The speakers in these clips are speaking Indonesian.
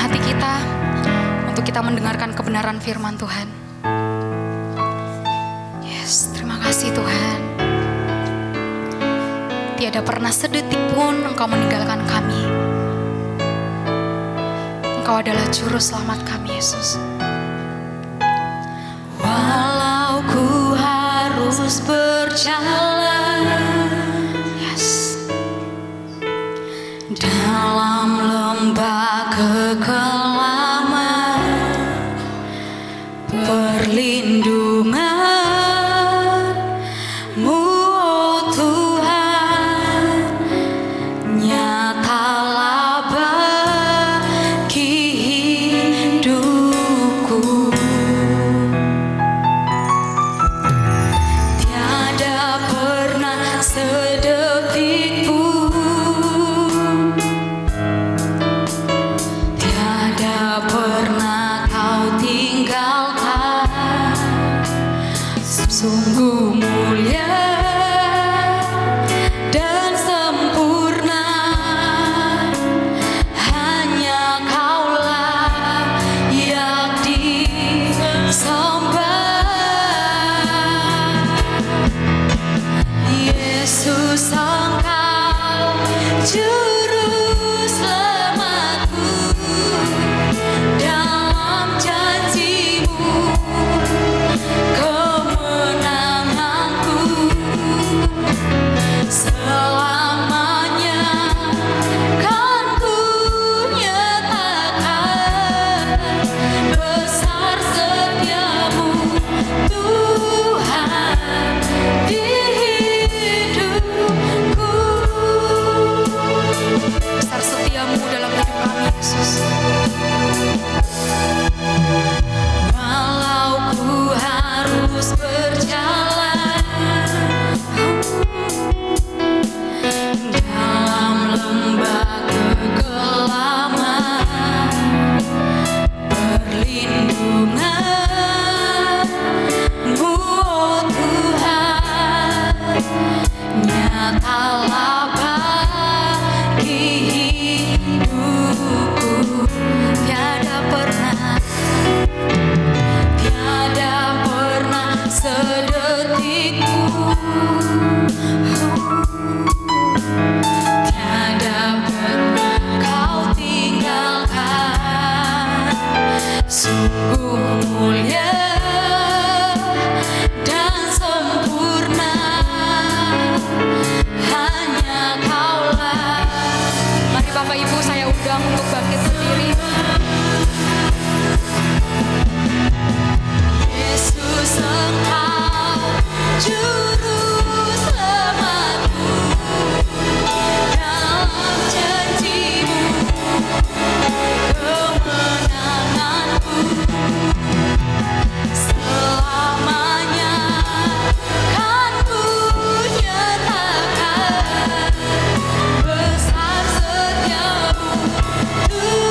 hati kita untuk kita mendengarkan kebenaran firman Tuhan. Yes, terima kasih Tuhan. Tiada pernah sedetik pun Engkau meninggalkan kami. Engkau adalah juru selamat kami, Yesus. Walau ku harus berjalan, Yes, dalam lembah kekelaman, perlindungan-Mu, oh Tuhan, nyatalah bagi hidupku. Tiada pernah sedetik pun, tiada pernah Kau tinggalkan. Sungguh mulia dan sempurna, hanya Kaulah yang disembah. Yesus, Engkau juru selamatku, dalam janji-Mu kemenanganku. Selamanya kan ku nyatakan besar setiamu Tuhan di hidupku. besar setiamu dalam hidup kami, Yesus. Walau ku harus berjalan dalam lembah kegelapan, perlindungan-Mu, oh Tuhan, nyatalah bagi hidupku. Tiada pernah sedetik pun, tiada pernah Kau tinggalkan. Sungguh mulia dan sempurna, hanya Kaulah. Mari Bapak Ibu saya undang untuk bangkit berdiri. Yesus, Engkau juru selamatku, dalam janji-Mu kemenanganku. Selamanya kan ku nyatakan besar setiamu Tuhan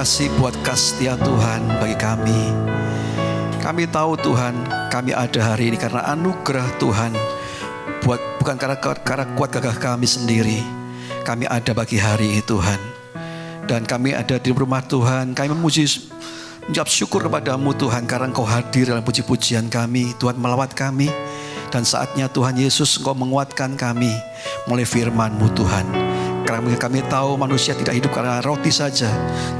kasih buat kesetiaan Tuhan bagi kami. Kami tahu Tuhan, kami ada hari ini karena anugerah Tuhan. Bukan karena kuat gagah kami sendiri. Kami ada bagi hari ini Tuhan. Dan kami ada di rumah Tuhan. Kami mengucap syukur kepadamu Tuhan, karena Engkau hadir dalam puji-pujian kami. Tuhan melawat kami. Dan saatnya Tuhan Yesus Engkau menguatkan kami melalui firman-Mu Tuhan. Karena kami tahu manusia tidak hidup karena roti saja,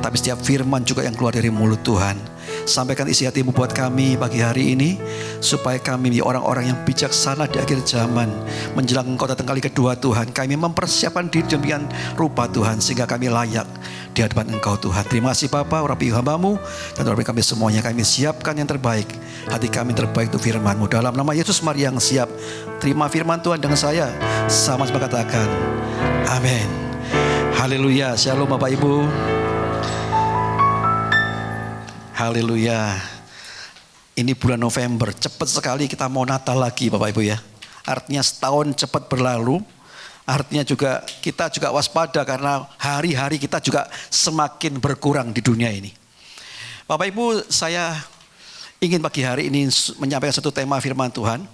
tapi setiap firman juga yang keluar dari mulut Tuhan. Sampaikan isi hati-Mu buat kami pagi hari ini, supaya kami menjadi orang-orang yang bijaksana di akhir zaman. Menjelang Engkau datang kali kedua Tuhan, kami mempersiapkan diri demikian rupa Tuhan, sehingga kami layak di hadapan Engkau Tuhan. Terima kasih Bapa, urapi hamba-Mu, dan urapi kami semuanya. Kami siapkan yang terbaik, hati kami terbaik itu firman-Mu. Dalam nama Yesus Mari yang siap, terima firman Tuhan dengan saya. Sama-sama katakan amin. Haleluya. Shalom Bapak Ibu. Haleluya. Ini bulan November, cepat sekali kita mau Natal lagi Bapak Ibu ya. Artinya setahun cepat berlalu. Artinya juga kita juga waspada karena hari-hari kita juga semakin berkurang di dunia ini. Bapak Ibu, saya ingin pagi hari ini menyampaikan satu tema firman Tuhan.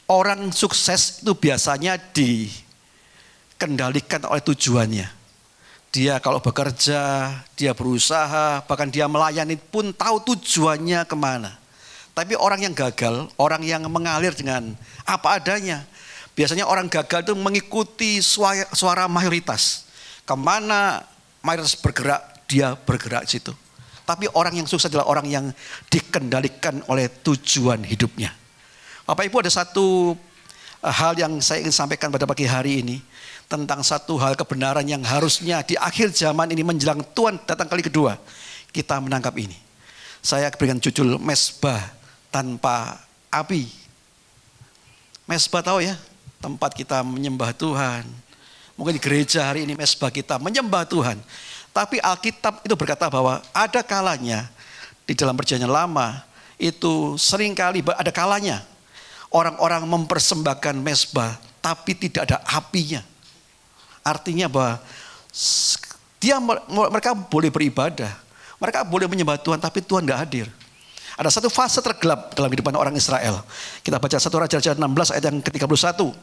Orang sukses itu biasanya dikendalikan oleh tujuannya. Dia kalau bekerja, dia berusaha, bahkan dia melayani pun tahu tujuannya kemana. Tapi orang yang gagal, orang yang mengalir dengan apa adanya, biasanya orang gagal itu mengikuti suara mayoritas. Kemana mayoritas bergerak, dia bergerak di situ. Tapi orang yang sukses adalah orang yang dikendalikan oleh tujuan hidupnya. Bapak Ibu, ada satu hal yang saya ingin sampaikan pada pagi hari ini. Tentang satu hal kebenaran yang harusnya di akhir zaman ini menjelang Tuhan datang kali kedua. Kita menangkap ini. Saya berikan judul Mezbah tanpa api. Mezbah tahu ya? Tempat kita menyembah Tuhan. Mungkin di gereja hari ini mezbah kita menyembah Tuhan. Tapi Alkitab itu berkata bahwa ada kalanya di dalam perjanjian lama itu seringkali ada kalanya orang-orang mempersembahkan mezbah tapi tidak ada apinya. Artinya bahwa mereka boleh beribadah, mereka boleh menyembah Tuhan, tapi Tuhan tidak hadir. Ada satu fase tergelap dalam kehidupan orang Israel. Kita baca 1 Raja-Raja 16 ayat yang ke-31.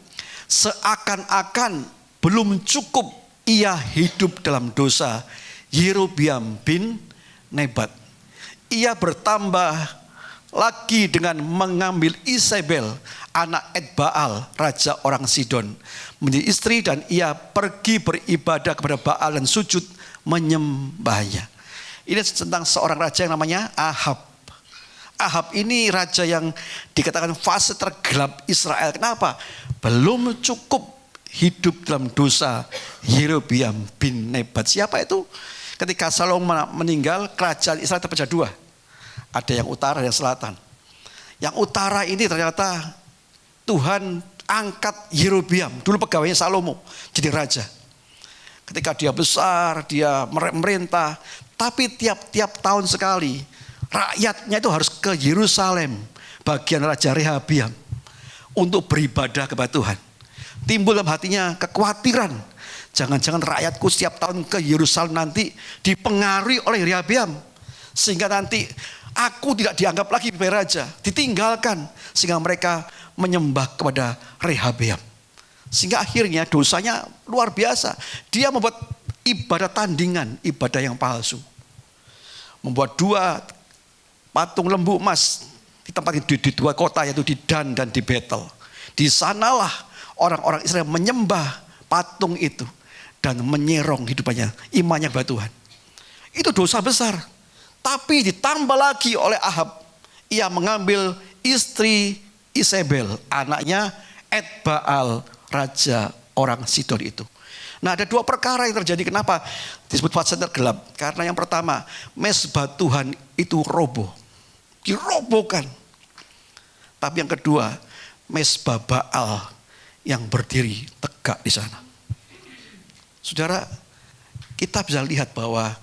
Seakan-akan belum cukup ia hidup dalam dosa Yerobiam bin Nebat. Ia bertambah lagi dengan mengambil Isabel, anak Etbaal, raja orang Sidon, menjadi istri, dan ia pergi beribadah kepada Baal dan sujud menyembahnya. Ini tentang seorang raja yang namanya Ahab. Ahab ini raja yang dikatakan fase tergelap Israel. Kenapa? Belum cukup hidup dalam dosa Yerobiam bin Nebat. Siapa itu? Ketika Salomo meninggal, kerajaan Israel terpecah dua. Ada yang utara dan selatan. Yang utara ini ternyata Tuhan angkat Yerobiam, dulu pegawainya Salomo, jadi raja. Ketika dia besar, dia merintah, tapi tiap tahun sekali rakyatnya itu harus ke Yerusalem, bagian Raja Rehabiam, untuk beribadah kepada Tuhan. Timbul dalam hatinya kekhawatiran, jangan-jangan rakyatku setiap tahun ke Yerusalem nanti dipengaruhi oleh Rehabiam, sehingga nanti aku tidak dianggap lagi sebagai raja, ditinggalkan, sehingga mereka menyembah kepada Rehabiam. Sehingga akhirnya dosanya luar biasa. Dia membuat ibadah tandingan, ibadah yang palsu. Membuat dua patung lembu emas di tempat di dua kota, yaitu di Dan dan di Betel. Di sanalah orang-orang Israel menyembah patung itu dan menyerong hidupannya, imannya kepada Tuhan. Itu dosa besar. Tapi ditambah lagi oleh Ahab, ia mengambil istri Isabel, anaknya Etbaal, raja orang Sidon itu. Nah, ada dua perkara yang terjadi. Kenapa disebut fase tergelap? Karena yang pertama, mezbah Tuhan itu roboh, dirobohkan. Tapi yang kedua, mezbah Baal yang berdiri tegak di sana. Saudara, kita bisa lihat bahwa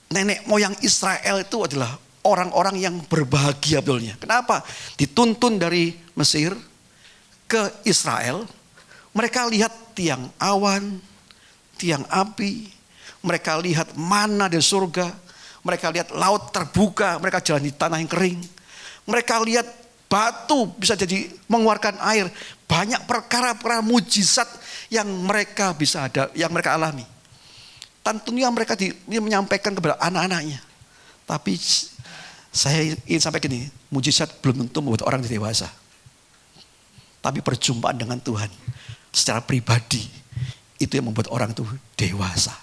nenek moyang Israel itu adalah orang-orang yang berbahagia betulnya. Kenapa? Dituntun dari Mesir ke Israel. Mereka lihat tiang awan, tiang api, Mereka lihat mana dari surga. Mereka lihat laut terbuka. Mereka jalan di tanah yang kering. Mereka lihat batu bisa jadi mengeluarkan air. Banyak perkara-perkara mujizat yang mereka bisa ada, yang mereka alami. Tentunya mereka menyampaikan kepada anak-anaknya. Tapi saya ingin sampai gini, mujizat belum tentu membuat orang dewasa. Tapi perjumpaan dengan Tuhan secara pribadi itu yang membuat orang itu dewasa.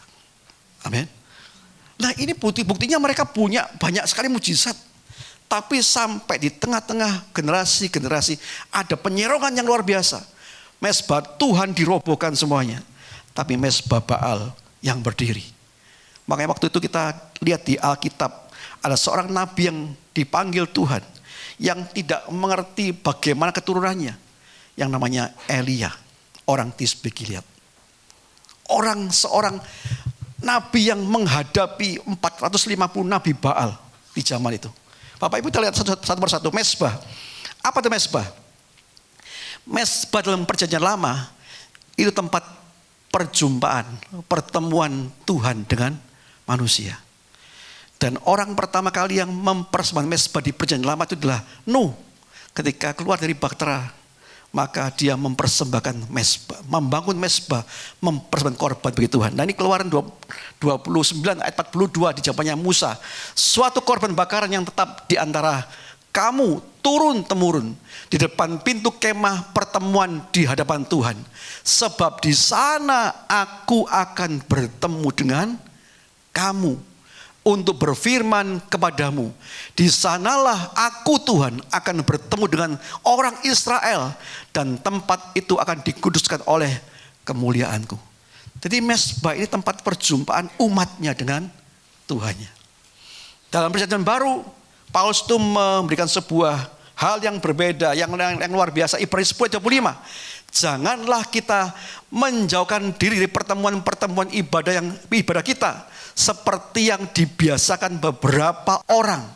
Amin. Nah ini bukti-buktinya mereka punya banyak sekali mujizat. Tapi sampai di tengah-tengah generasi-generasi ada penyerongan yang luar biasa. Mezbah Tuhan dirobohkan semuanya. Tapi mezbah Baal yang berdiri. Makanya waktu itu kita lihat di Alkitab. Ada seorang nabi yang dipanggil Tuhan. Yang tidak mengerti bagaimana keturunannya. Yang namanya Elia. Orang Tisbe Gilead. Seorang nabi yang menghadapi 450 nabi Baal di zaman itu. Bapak Ibu kita lihat satu persatu. Mezbah. Apa itu mezbah? Mezbah dalam perjanjian lama itu tempat perjumpaan, pertemuan Tuhan dengan manusia. Dan orang pertama kali yang mempersembahkan mezbah di perjanjian lama itu adalah Nuh. Ketika keluar dari Bahtera, maka dia mempersembahkan mezbah, membangun mezbah, mempersembahkan korban bagi Tuhan. Dan ini Keluaran 29 ayat 42 di zamannya Musa. Suatu korban bakaran yang tetap di antara kamu turun-temurun di depan pintu kemah pertemuan di hadapan Tuhan. Sebab di sana aku akan bertemu dengan kamu untuk berfirman kepadamu. Di sanalah aku Tuhan akan bertemu dengan orang Israel dan tempat itu akan dikuduskan oleh kemuliaanku. Jadi mezbah ini tempat perjumpaan umatnya dengan Tuhannya. Dalam perjanjian baru, Paulus itu memberikan sebuah hal yang berbeda, yang luar biasa. Ibrani 10:25. Janganlah kita menjauhkan diri dari pertemuan-pertemuan ibadah kita seperti yang dibiasakan beberapa orang.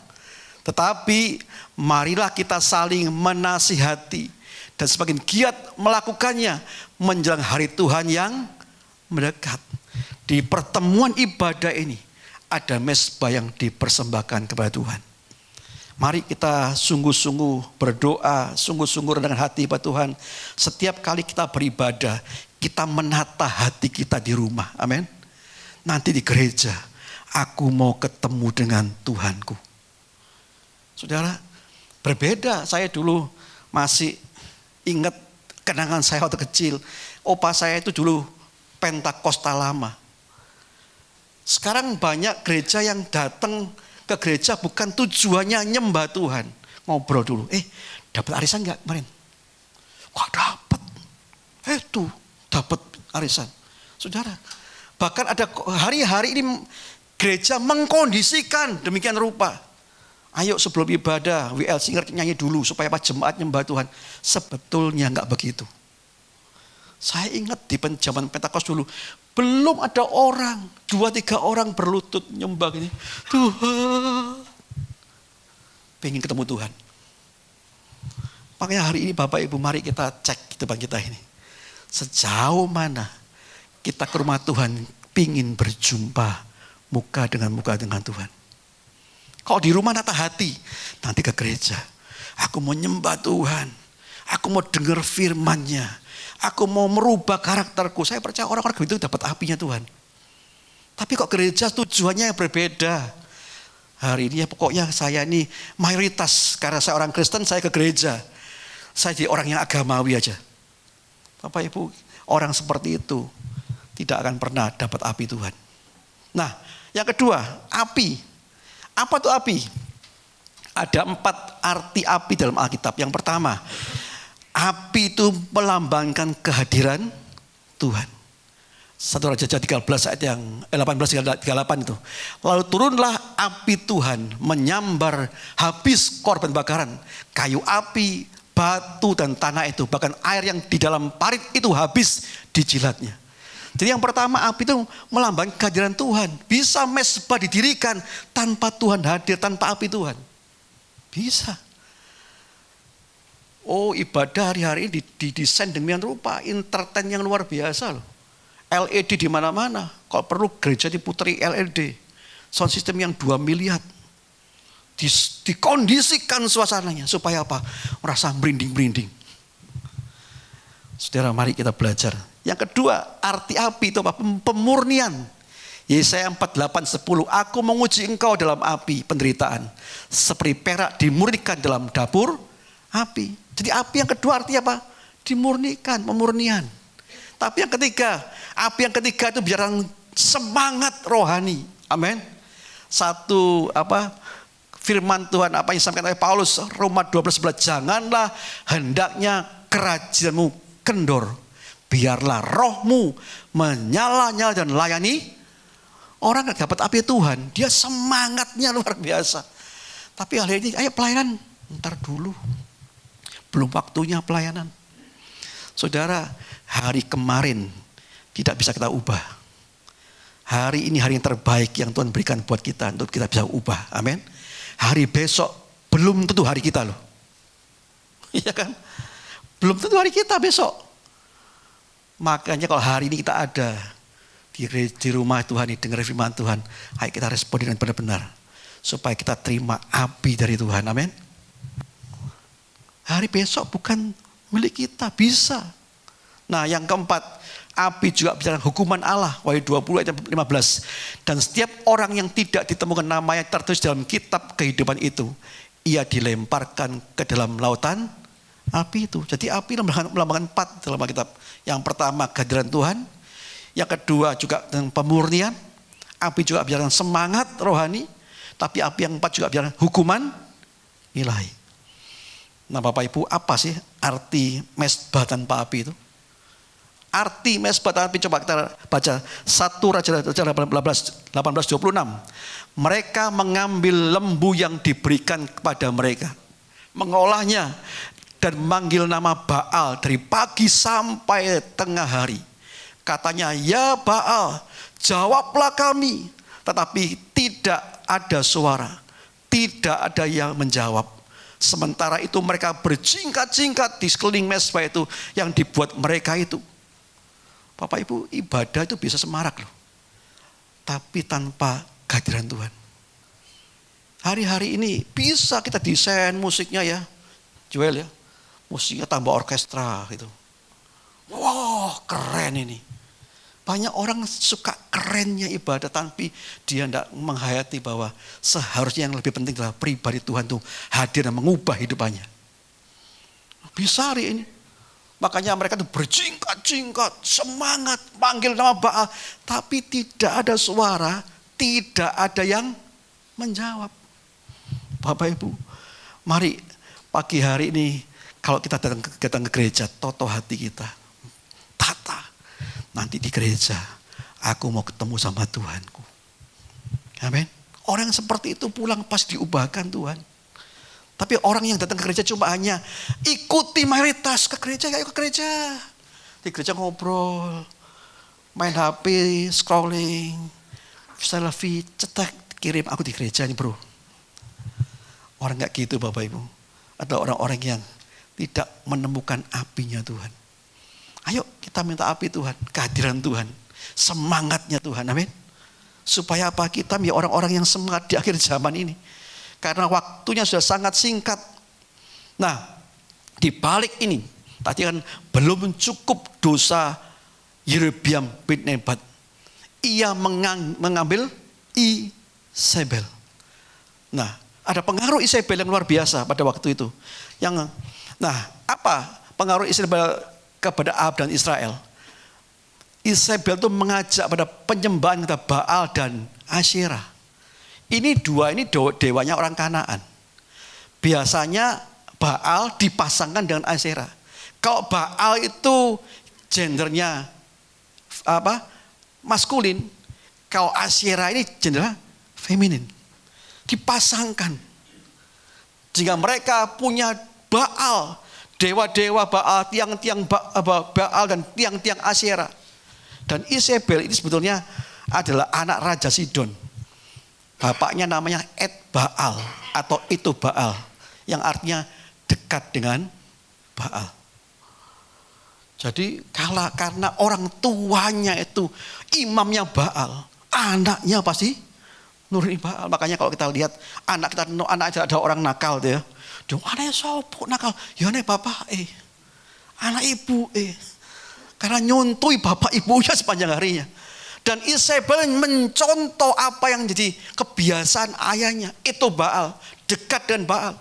Tetapi marilah kita saling menasihati dan semakin giat melakukannya menjelang hari Tuhan yang mendekat. Di pertemuan ibadah ini ada mezbah yang dipersembahkan kepada Tuhan. Mari kita sungguh-sungguh berdoa, sungguh-sungguh dengan hati kepada Tuhan. Setiap kali kita beribadah, kita menata hati kita di rumah. Amin. Nanti di gereja, aku mau ketemu dengan Tuhanku. Saudara, berbeda. Saya dulu masih ingat kenangan saya waktu kecil. Opa saya itu dulu Pentakosta lama. Sekarang banyak gereja yang datang ke gereja bukan tujuannya nyembah Tuhan. Ngobrol dulu. Dapat arisan gak kemarin? Wah dapat. Tuh dapat arisan. Saudara, bahkan ada hari-hari ini gereja mengkondisikan demikian rupa. Ayo sebelum ibadah, WL Singer nyanyi dulu supaya pas jemaat nyembah Tuhan. Sebetulnya gak begitu. Saya ingat di zaman Pentakos dulu, belum ada orang, 2-3 orang berlutut nyembah gini. Tuhan, pengen ketemu Tuhan. Makanya hari ini Bapak Ibu mari kita cek di depan kita ini. Sejauh mana kita ke rumah Tuhan pingin berjumpa muka dengan Tuhan. Kalau di rumah nata hati, nanti ke gereja. Aku mau nyembah Tuhan. Aku mau dengar firman-Nya. Aku mau merubah karakterku. Saya percaya orang-orang itu dapat apinya Tuhan. Tapi kok gereja tujuannya berbeda. Hari ini ya pokoknya saya ini mayoritas. Karena saya orang Kristen, saya ke gereja. Saya jadi orang yang agamawi aja. Bapak Ibu, orang seperti itu tidak akan pernah dapat api Tuhan. Nah, yang kedua, api. Apa tuh api? Ada 4 arti api dalam Alkitab. Yang pertama, api itu melambangkan kehadiran Tuhan. 1 Raja-Raja 13 ayat yang 18-38 itu. Lalu turunlah api Tuhan menyambar habis korban bakaran. Kayu api, batu dan tanah itu. Bahkan air yang di dalam parit itu habis dijilatnya. Jadi yang pertama api itu melambangkan kehadiran Tuhan. Bisa mezbah didirikan tanpa Tuhan hadir, tanpa api Tuhan. Bisa. Oh ibadah hari-hari ini didesain demikian rupa, entertain yang luar biasa loh. LED di mana-mana, Kalau perlu gereja diputeri LED. Sound system yang 2 miliar. Dikondisikan suasananya. Supaya apa? Merasa merinding-merinding. Saudara, mari kita belajar. Yang kedua, arti api itu apa? Pemurnian. Yesaya 48:10. Aku menguji engkau dalam api penderitaan. Seperti perak dimurnikan dalam dapur api. Jadi api yang kedua artinya apa? Dimurnikan, pemurnian. Tapi yang ketiga, api yang ketiga itu biar semangat rohani. Amin. Satu firman Tuhan apa yang disampaikan oleh Paulus Roma 12:11, janganlah hendaknya kerajaanmu kendor, biarlah rohmu menyala-nyala dan layani. Orang yang dapat api Tuhan, dia semangatnya luar biasa. Tapi hal ini, ayo pelayanan, ntar dulu, belum waktunya pelayanan. Saudara, hari kemarin tidak bisa kita ubah. Hari ini hari yang terbaik yang Tuhan berikan buat kita untuk kita bisa ubah. Amin. Hari besok belum tentu hari kita loh. Iya kan? Belum tentu hari kita besok. Makanya kalau hari ini kita ada di rumah Tuhan ini dengar firman Tuhan, ayo kita respon dengan benar-benar supaya kita terima api dari Tuhan. Amin. Hari besok bukan milik kita, bisa. Nah, yang keempat, api juga bicara hukuman Allah. Wahyu 20 ayat 15. Dan setiap orang yang tidak ditemukan namanya tertulis dalam kitab kehidupan itu, ia dilemparkan ke dalam lautan api itu. Jadi api melambangkan 4 dalam Alkitab. Yang pertama kehadiran Tuhan. Yang kedua juga dengan pemurnian. Api juga bicara semangat rohani. Tapi api yang 4 juga bicara hukuman ilahi. Nah Bapak Ibu, apa sih arti mesbah tanpa api itu? Arti mesbah tanpa api, coba kita baca 1 Raja 18:26. Mereka mengambil lembu yang diberikan kepada mereka, mengolahnya dan memanggil nama Baal dari pagi sampai tengah hari. Katanya, ya Baal, jawablah kami. Tetapi tidak ada suara, tidak ada yang menjawab. Sementara itu mereka berjingkat-jingkat di sekeliling mesbah itu yang dibuat mereka itu. Bapak Ibu, ibadah itu bisa semarak loh. Tapi tanpa kehadiran Tuhan. Hari-hari ini bisa kita desain musiknya ya. Joel ya. Musiknya tambah orkestra gitu. Wah, keren ini. Banyak orang suka kerennya ibadah tapi dia tidak menghayati bahwa seharusnya yang lebih penting adalah pribadi Tuhan itu hadir dan mengubah hidupannya. Bisa hari ini. Makanya mereka itu berjingkat-jingkat, semangat, panggil nama Baal. Tapi tidak ada suara, tidak ada yang menjawab. Bapak Ibu, mari pagi hari ini kalau kita datang ke gereja, toto hati kita. Tata, nanti di gereja aku mau ketemu sama Tuhanku. Amin. Orang seperti itu pulang pas diubahkan Tuhan. Tapi orang yang datang ke gereja cuma hanya ikuti mayoritas ke gereja, ayo ke gereja. Di gereja ngobrol, main HP, scrolling, selfie, cetak, kirim aku di gereja nih bro. Orang gak gitu Bapak Ibu. Ada orang-orang yang tidak menemukan apinya Tuhan. Ayo kita minta api Tuhan, kehadiran Tuhan, semangatnya Tuhan, amin. Supaya apa? Kita menjadi orang-orang yang semangat di akhir zaman ini. Karena waktunya sudah sangat singkat. Nah, di balik ini, tadi kan belum cukup dosa Yerobeam bin Nebat. Ia mengambil Isabel. Nah, ada pengaruh Isabel yang luar biasa pada waktu itu. Apa pengaruh Isabel kepada Ahab dan Israel? Isabel itu mengajak pada penyembahan kepada Baal dan Asyerah. Ini dewanya orang Kanaan. Biasanya Baal dipasangkan dengan Asyerah. Kalau Baal itu gendernya maskulin, kalau Asyerah ini gendernya feminin. Dipasangkan. Jika mereka punya Baal, dewa-dewa Baal, tiang-tiang Baal dan tiang-tiang Asyerah. Dan Isabel ini sebetulnya adalah anak Raja Sidon. Bapaknya namanya Et Baal atau itu Baal yang artinya dekat dengan Baal. Jadi karena orang tuanya itu imamnya Baal, anaknya pasti nurunin Baal. Makanya kalau kita lihat anak ada orang nakal tuh ya. Dia anaknya sopo nakal. Ya nih bapak anak ibu karena nyontoi bapak ibunya sepanjang harinya. Dan Isabel mencontoh apa yang jadi kebiasaan ayahnya. Itu Baal, dekat dengan Baal.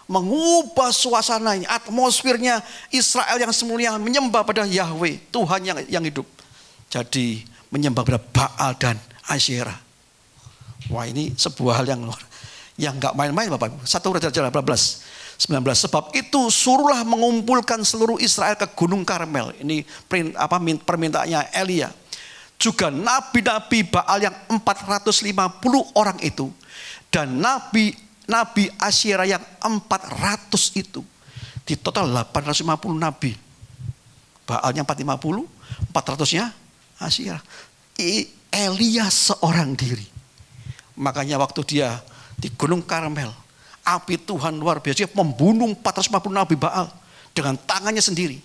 Mengubah suasananya, atmosfernya Israel yang semula menyembah pada Yahweh, Tuhan yang hidup. Jadi menyembah pada Baal dan Asyera. Wah, ini sebuah hal yang gak main-main Bapak. 1 Raja-Raja 18:19. Sebab itu suruhlah mengumpulkan seluruh Israel ke Gunung Karmel. Ini permintaannya Elia. Juga nabi-nabi Baal yang 450 orang itu. Dan nabi Asyera yang 400 itu. Di total 850 nabi. Baalnya 450, 400-nya Asyera. Elia seorang diri. Makanya waktu dia di Gunung Karmel, api Tuhan luar biasa, dia membunuh 450 nabi Baal dengan tangannya sendiri.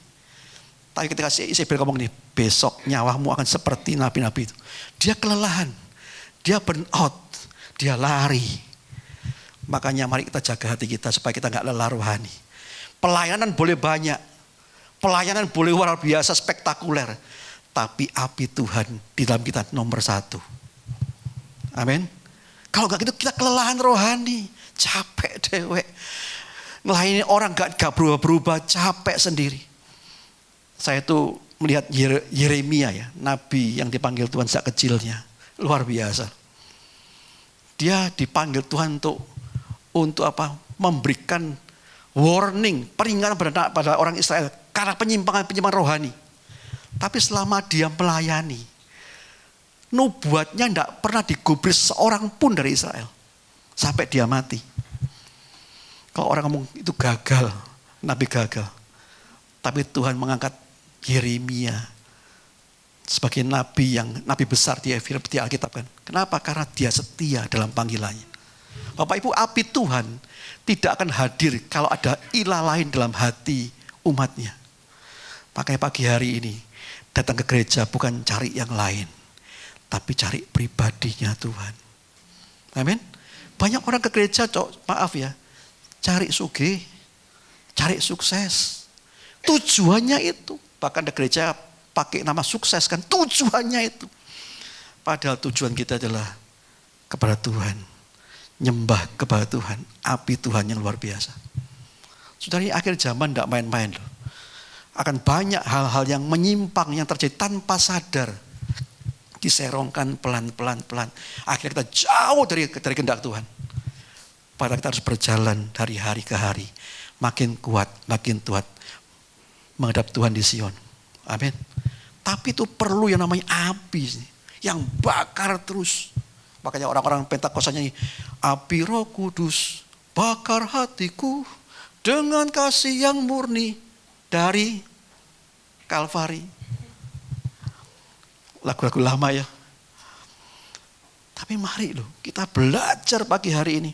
Tapi ketika Isabel ngomong nih, besok nyawamu akan seperti nabi-nabi itu. Dia kelelahan, dia burn out, dia lari. Makanya mari kita jaga hati kita supaya kita gak lelah rohani. Pelayanan boleh banyak. Pelayanan boleh luar biasa, spektakuler. Tapi api Tuhan di dalam kita nomor 1. Amin. Kalau gak gitu kita kelelahan rohani. Capek dewek. Melayani orang gak berubah-berubah, capek sendiri. Saya tuh melihat Yeremia ya. Nabi yang dipanggil Tuhan sejak kecilnya. Luar biasa. Dia dipanggil Tuhan untuk apa? Memberikan warning, peringatan pada orang Israel karena penyimpangan rohani. Tapi selama dia melayani, nubuatnya tidak pernah digubris seorang pun dari Israel sampai dia mati. Kalau orang ngomong itu gagal, nabi gagal. Tapi Tuhan mengangkat Yeremia sebagai nabi besar di Alkitab kan. Kenapa? Karena dia setia dalam panggilannya. Bapak Ibu, api Tuhan tidak akan hadir kalau ada ilah lain dalam hati umatnya. Makanya pagi hari ini datang ke gereja bukan cari yang lain, tapi cari pribadinya Tuhan. Amin. Banyak orang ke gereja, maaf ya, cari sugih, cari sukses. Tujuannya itu. Bahkan di gereja pakai nama sukses kan, tujuannya itu. Padahal tujuan kita adalah kepada Tuhan. Nyembah kepada Tuhan, api Tuhan yang luar biasa. Saudara, ini akhir zaman tidak main-main loh. Akan banyak hal-hal yang menyimpang yang terjadi tanpa sadar. Diserongkan pelan-pelan. Akhirnya kita jauh dari kehendak Tuhan. Padahal kita harus berjalan dari hari ke hari. Makin kuat menghadap Tuhan di Sion. Amin. Tapi itu perlu yang namanya api. Yang bakar terus. Makanya orang-orang Pentakosta nyanyi, api Roh Kudus bakar hatiku dengan kasih yang murni dari Kalvari. Lagu-lagu lama ya. Tapi mari loh, kita belajar pagi hari ini.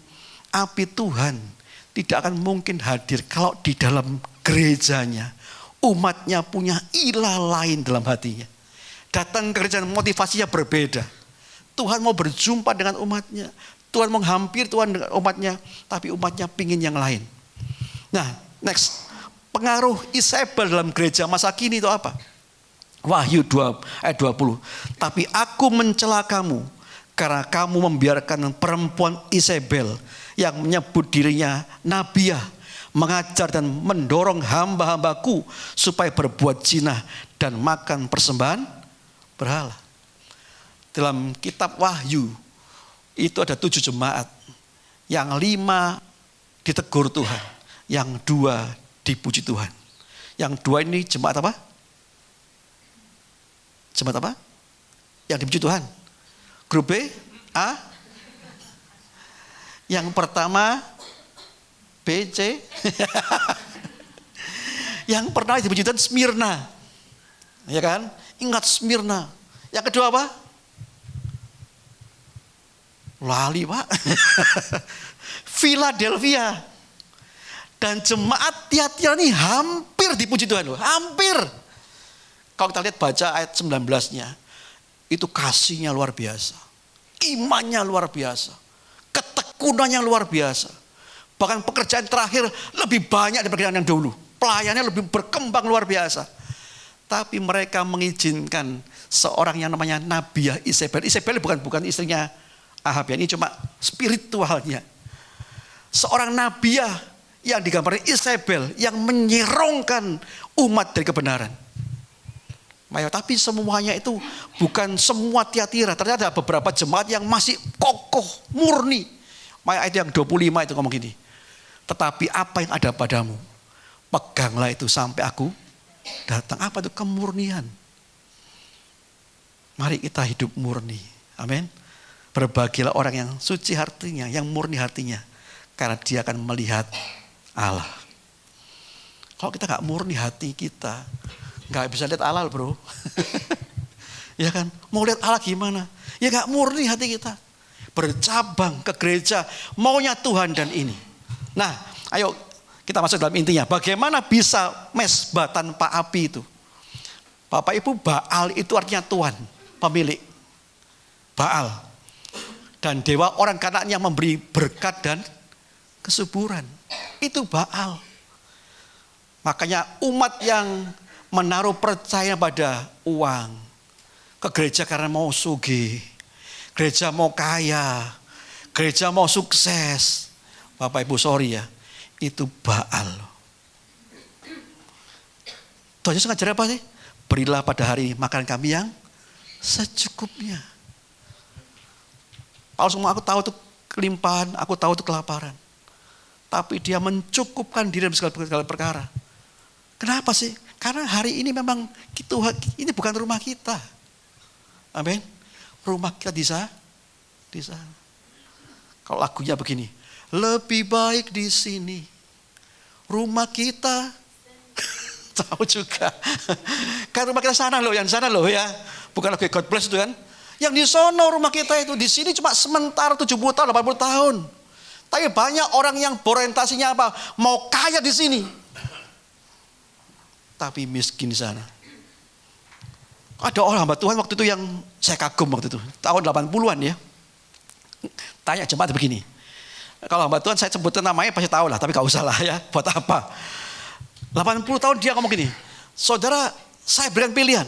Api Tuhan tidak akan mungkin hadir kalau di dalam gerejanya umatnya punya ilah lain dalam hatinya. Datang ke gereja motivasinya berbeda. Tuhan mau berjumpa dengan umatnya. Tuhan menghampir Tuhan dengan umatnya. Tapi umatnya pingin yang lain. Nah, next. Pengaruh Isabel dalam gereja masa kini itu apa? Wahyu 2 ayat 20. Tapi aku mencela kamu. Karena kamu membiarkan perempuan Isabel. Yang menyebut dirinya Nabiah. Mengajar dan mendorong hamba-hambaku. Supaya berbuat zina. Dan makan persembahan berhala. Dalam kitab Wahyu itu ada 7 jemaat. Yang 5 ditegur Tuhan. Yang 2 dipuji Tuhan. Yang 2 ini jemaat apa? Jemaat apa? Yang dipuji Tuhan. Grup B, A. Yang pertama B, C. Yang pernah dipuji Tuhan Smyrna. Ya kan? Ingat Smyrna. Yang kedua apa? Lali Pak. Philadelphia. Dan jemaat Tiatira ini hampir dipuji Tuhan loh. Hampir. Kalau kita lihat baca ayat 19-nya, itu kasihnya luar biasa. Imannya luar biasa. Ketekunannya luar biasa. Bahkan pekerjaan terakhir lebih banyak dari pekerjaan yang dulu. Pelayannya lebih berkembang luar biasa. Tapi mereka mengizinkan seorang yang namanya Nabiah Isabel. Isabel bukan istrinya Ahab, ini cuma spiritualnya. Seorang Nabiah yang digambarkan Isabel yang menyerongkan umat dari kebenaran. Tapi semuanya itu bukan semua Tiatira. Ternyata ada beberapa jemaat yang masih kokoh, murni. Ayat yang 25 itu ngomong gini. Tetapi apa yang ada padamu, peganglah itu sampai aku datang. Apa itu kemurnian? Mari kita hidup murni. Amin. Berbahagialah orang yang suci hatinya, yang murni hatinya. Karena dia akan melihat Allah. Kalau kita gak murni hati kita, gak bisa lihat Allah bro. Ya kan, mau lihat Allah gimana? Ya gak murni hati kita. Bercabang ke gereja, maunya Tuhan dan ini. Nah, ayo kita masuk dalam intinya. Bagaimana bisa mesbah tanpa api itu? Bapak Ibu, Baal itu artinya Tuhan, pemilik. Baal. Dan dewa orang Kanaan yang memberi berkat dan kesuburan. Itu Baal. Makanya umat yang menaruh percaya pada uang, ke gereja karena mau sugih, gereja mau kaya, gereja mau sukses. Bapak Ibu sorry ya, itu Baal. Tuhan Yesus ngajar apa sih? Berilah pada hari makan kami yang secukupnya. Paulus ngomong, aku tahu itu kelimpahan, aku tahu itu kelaparan. Tapi dia mencukupkan diri dalam segala perkara. Kenapa sih? Karena hari ini memang ini bukan rumah kita. Amin. Rumah kita di sana. Kalau lagunya begini, lebih baik di sini. Rumah kita tahu juga. Kan rumah kita sana loh, yang sana loh ya. Bukan lagu God Bless itu kan. Yang di sono rumah kita itu, di sini cuma sementara 70 tahun, 80 tahun. Tapi banyak orang yang berorientasinya apa? Mau kaya di sini. Tapi miskin di sana. Ada orang hamba Tuhan waktu itu yang saya kagum waktu itu. Tahun 80-an ya. Tanya jemaat begini. Kalau hamba Tuhan saya sebutkan namanya pasti tahu lah. Tapi gak usah lah ya. Buat apa. 80 tahun dia ngomong gini. Saudara, saya berikan pilihan.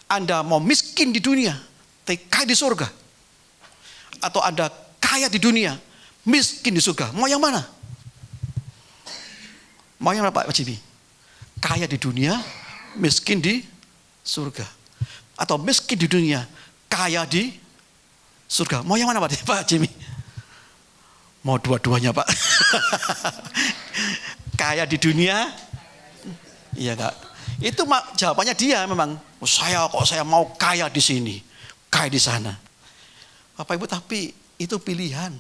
Anda mau miskin di dunia, tapi kaya di surga. Atau Anda kaya di dunia, miskin di surga. Mau yang mana? Mau yang mana Pak Jimmy? Kaya di dunia, miskin di surga. Atau miskin di dunia, kaya di surga. Mau yang mana Pak Jimmy? Mau dua-duanya Pak. Kaya di dunia, iya Kak. Itu jawabannya dia memang. Saya mau kaya di sini, kaya di sana. Bapak Ibu, tapi itu pilihan.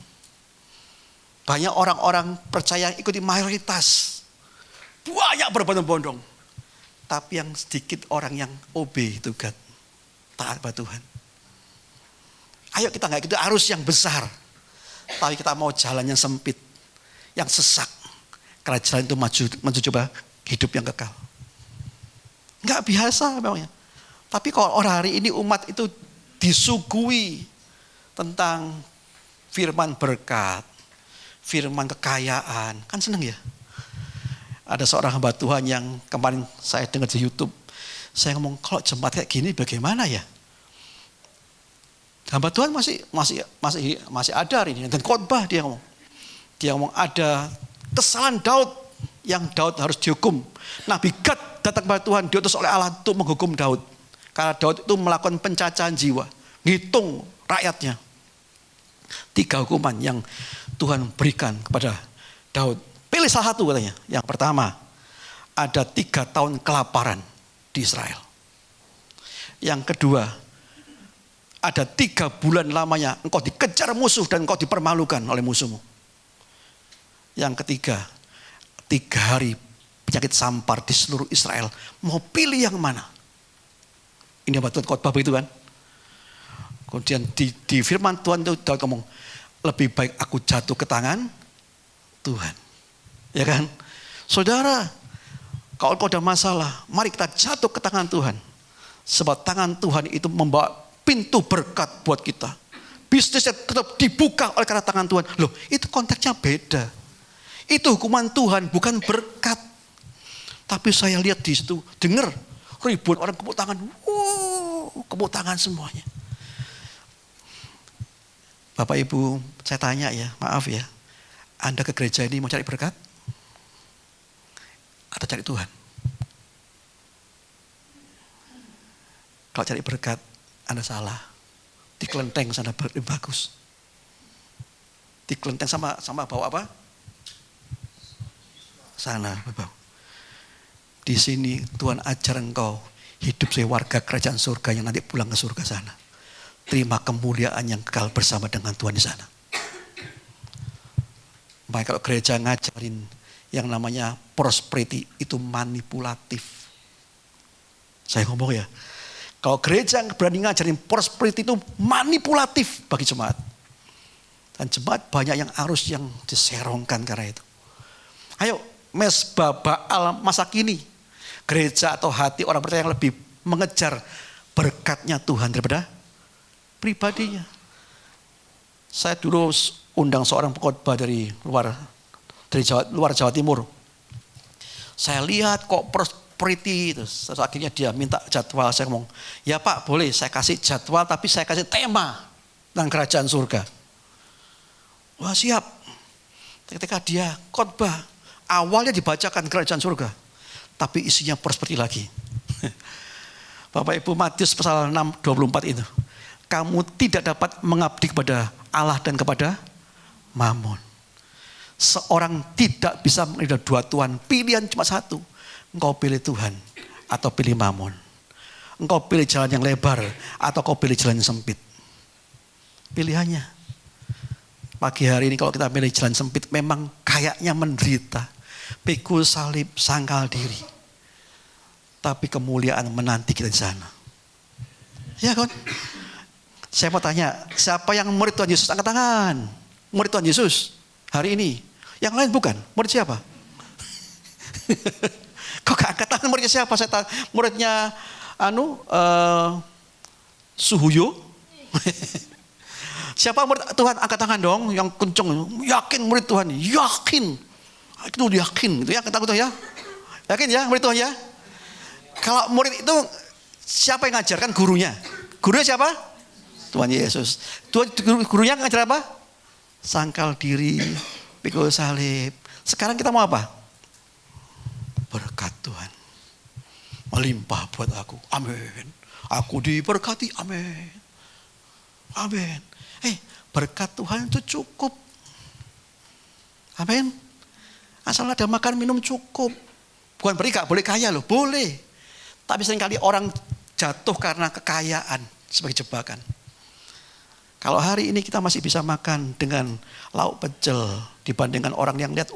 Banyak orang-orang percaya ikuti mayoritas. Banyak berbondong-bondong. Tapi yang sedikit orang yang obey itu God. Taat pada Tuhan. Ayo kita gak ikut arus yang besar. Tapi kita mau jalan yang sempit. Yang sesak. Karena jalan itu maju coba hidup yang kekal. Gak biasa memangnya. Tapi kalau orang hari ini umat itu disuguhi tentang firman berkat. Firman kekayaan. Kan seneng ya. Ada seorang hamba Tuhan yang kemarin saya dengar di YouTube. Saya ngomong, kalau jemaat kayak gini bagaimana ya? Hamba Tuhan masih ada hari ini. Dan khotbah dia ngomong. Dia ngomong ada kesalahan Daud yang Daud harus dihukum. Nabi Gad datang kepada Tuhan, diutus oleh Allah untuk menghukum Daud. Karena Daud itu melakukan pencacahan jiwa. Ngitung rakyatnya. 3 hukuman yang Tuhan berikan kepada Daud. Pilih salah satu katanya. Yang pertama, ada 3 tahun kelaparan di Israel. Yang kedua, ada 3 bulan lamanya engkau dikejar musuh dan engkau dipermalukan oleh musuhmu. Yang ketiga, 3 hari penyakit sampar di seluruh Israel. Mau pilih yang mana? Ini Tuhan khotbah begitu kan. Kemudian di firman Tuhan itu Daud ngomong, lebih baik aku jatuh ke tangan Tuhan. Ya kan? Saudara, kalau kau ada masalah, mari kita jatuh ke tangan Tuhan. Sebab tangan Tuhan itu membawa pintu berkat buat kita. Bisnisnya tetap dibuka oleh karena tangan Tuhan. Loh, itu konteksnya beda. Itu hukuman Tuhan, bukan berkat. Tapi saya lihat di situ, dengar ribuan orang kepuk tangan. Wow, kepuk tangan semuanya. Bapak Ibu, saya tanya ya, maaf ya. Anda ke gereja ini mau cari berkat? Atau cari Tuhan? Kalau cari berkat, Anda salah. Di kelenteng sana lebih bagus. Di kelenteng sama bawa apa? Sana, Bapak. Di sini Tuhan ajar engkau hidup sebagai warga kerajaan surga yang nanti pulang ke surga sana. Terima kemuliaan yang kekal bersama dengan Tuhan di sana. Baik, kalau gereja ngajarin yang namanya prosperity itu manipulatif. Saya ngomong ya, kalau gereja berani ngajarin prosperity itu manipulatif bagi jemaat. Dan jemaat banyak yang arus yang diserongkan karena itu. Ayo, mesbah Baal masa kini. Gereja atau hati orang percaya yang lebih mengejar berkatnya Tuhan daripada pribadinya. Saya dulu undang seorang pengkhotbah dari luar Jawa Timur. Saya lihat kok prosperity itu. Terus akhirnya dia minta jadwal. Saya ngomong, ya Pak boleh saya kasih jadwal tapi saya kasih tema tentang kerajaan surga. Wah siap. Ketika dia khotbah, awalnya dibacakan kerajaan surga. Tapi isinya prosperity lagi. Bapak Ibu, Matius pasal 6:24 itu. Kamu tidak dapat mengabdi kepada Allah dan kepada Mammon. Seorang tidak bisa menjadi dua Tuhan. Pilihan cuma satu. Engkau pilih Tuhan atau pilih Mammon. Engkau pilih jalan yang lebar atau kau pilih jalan yang sempit. Pilihannya. Pagi hari ini kalau kita pilih jalan sempit memang kayaknya menderita. Pikul salib, sangkal diri. Tapi kemuliaan menanti kita di sana. Ya kan? Saya mau tanya, siapa yang murid Tuhan Yesus? Angkat tangan. Murid Tuhan Yesus hari ini. Yang lain bukan? Murid siapa? Kok gak angkat tangan muridnya siapa? Saya tanya, muridnya Suhuyo. Siapa murid Tuhan? Angkat tangan dong. Yang kenceng. Yakin murid Tuhan? Yakin. Itu yakin. Itu ya, kata ya. Yakin ya murid Tuhan ya? Kalau murid itu siapa yang ngajarkan? Gurunya. Gurunya siapa? Tuhan Yesus. Gurunya ngajar apa? Sangkal diri, pikul salib. Sekarang kita mau apa? Berkat Tuhan. Melimpah buat aku. Amin. Aku diberkati. Amin. Amin. Berkat Tuhan itu cukup. Amin. Asal ada makan minum cukup. Bukan berarti gak boleh kaya loh. Boleh. Tapi seringkali orang jatuh karena kekayaan sebagai jebakan. Kalau hari ini kita masih bisa makan dengan lauk pecel dibandingkan orang yang lihat,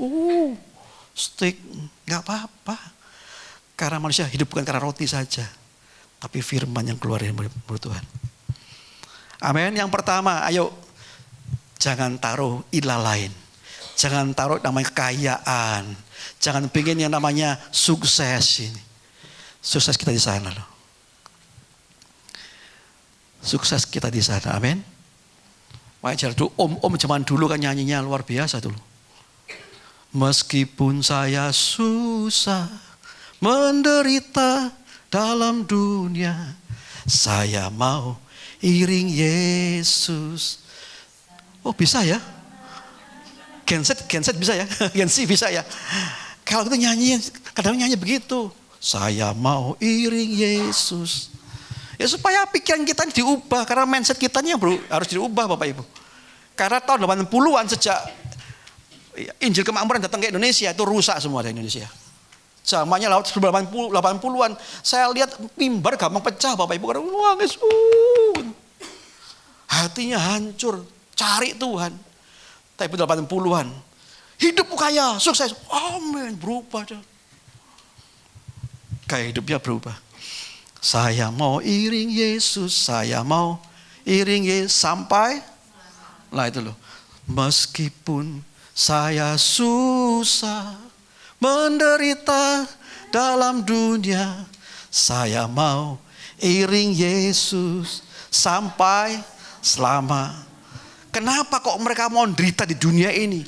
steak, gak apa-apa. Karena manusia hidup bukan karena roti saja, tapi firman yang keluar dari mulut Tuhan. Amin. Yang pertama, ayo jangan taruh ilah lain. Jangan taruh namanya kekayaan. Jangan pengen yang namanya sukses ini. Sukses kita di sana loh. Sukses kita di sana. Amin. Wajar dulu, om zaman dulu kan nyanyinya luar biasa dulu. Meskipun saya susah menderita dalam dunia, saya mau iring Yesus. Oh bisa ya? Genset bisa ya? Gensi bisa ya? Kalau kita nyanyi, kadang nyanyi begitu. Saya mau iring Yesus. Ya supaya pikiran kita diubah. Karena mindset kita harus diubah Bapak Ibu. Karena tahun 80-an sejak Injil Kemakmuran datang ke Indonesia, itu rusak semua di Indonesia. Zamannya 80-an, saya lihat mimbar gampang pecah Bapak Ibu. Karena hatinya hancur, cari Tuhan. Tapi 80-an, hidup kaya, sukses. Amin, berubah. Kayak hidupnya berubah. Saya mau iring Yesus, saya mau iring Yesus sampai. Lah itu loh. Meskipun saya susah menderita dalam dunia, saya mau iring Yesus sampai selama. Kenapa kok mereka mau derita di dunia ini?